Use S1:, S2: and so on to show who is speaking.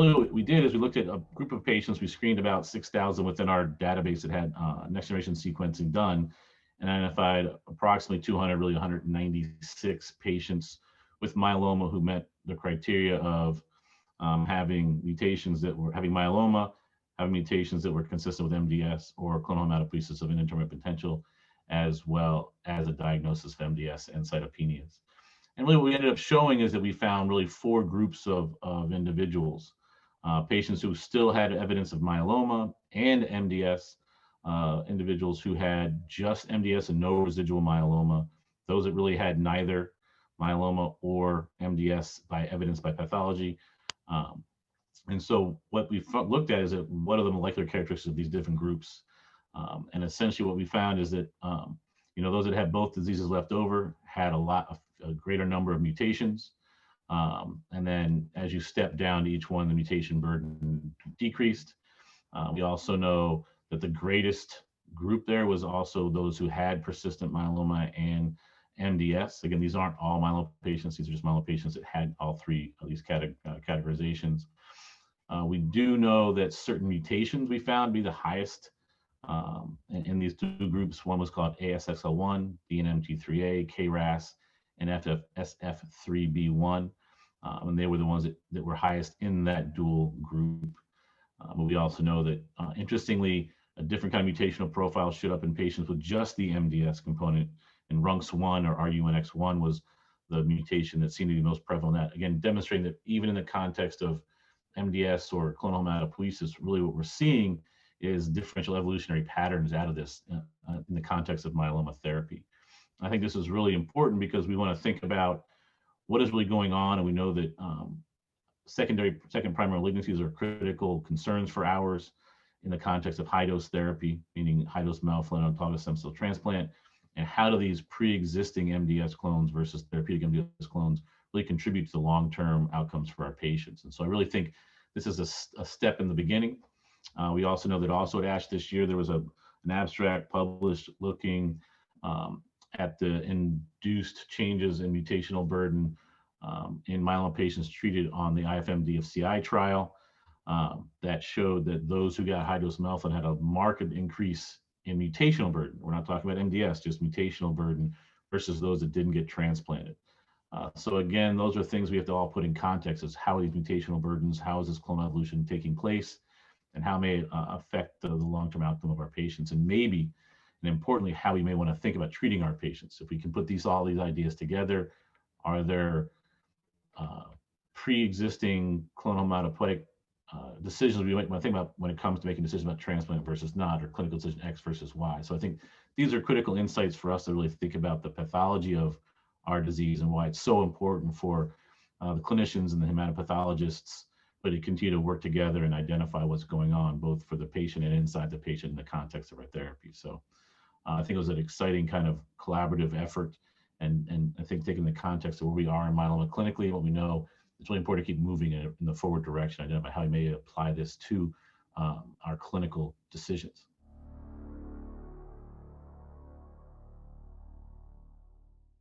S1: really what we did is we looked at a group of patients. We screened about 6,000 within our database that had next generation sequencing done, and identified approximately 200, really 196 patients with myeloma who met the criteria of having mutations that were having myeloma, having mutations that were consistent with MDS or clonal hematopoiesis of indeterminate potential, as well as a diagnosis of MDS and cytopenias. And really what we ended up showing is that we found really 4 groups of individuals, patients who still had evidence of myeloma and MDS, individuals who had just MDS and no residual myeloma, those that really had neither myeloma or MDS by evidence by pathology. And so what we looked at is that what are the molecular characteristics of these different groups? And essentially what we found is that, those that had both diseases left over had a greater number of mutations. And then as you step down to each one, the mutation burden decreased. We also know that the greatest group there was also those who had persistent myeloma and MDS. Again, these aren't all myeloma patients. These are just myeloma patients that had all 3 of these categorizations. We do know that certain mutations we found be the highest in these 2 groups. One was called ASXL1, DNMT3A, KRAS, and SF3B1. And they were the ones that were highest in that dual group. But we also know that, interestingly, a different kind of mutational profile showed up in patients with just the MDS component, and RUNX1 or RUNX1 was the mutation that seemed to be most prevalent. Again, demonstrating that even in the context of MDS or clonal hematopoiesis, really what we're seeing is differential evolutionary patterns out of this in the context of myeloma therapy. I think this is really important because we want to think about what is really going on, and we know that second primary malignancies are critical concerns for ours in the context of high-dose therapy, meaning high-dose melphalan autologous stem cell transplant, and how do these pre-existing MDS clones versus therapeutic MDS clones really contribute to the long-term outcomes for our patients. And so I really think this is a step in the beginning. We also know that also at ASH this year, there was an abstract published looking at the induced changes in mutational burden in myeloma patients treated on the IFM-DFCI trial that showed that those who got high-dose melphalan had a marked increase in mutational burden. We're not talking about MDS, just mutational burden versus those that didn't get transplanted. So again, those are things we have to all put in context as how are these mutational burdens, how is this clonal evolution taking place, and how may it affect the long-term outcome of our patients, and maybe, and importantly, how we may want to think about treating our patients. If we can put all these ideas together, are there pre-existing clonal hematopoietic decisions we might want to think about when it comes to making decisions about transplant versus not, or clinical decision X versus Y. So I think these are critical insights for us to really think about the pathology of our disease and why it's so important for the clinicians and the hematopathologists, but to continue to work together and identify what's going on, both for the patient and inside the patient in the context of our therapy. So I think it was an exciting kind of collaborative effort. And I think taking the context of where we are in myeloma clinically and what we know, it's really important to keep moving in the forward direction, identify how we may apply this to our clinical decisions.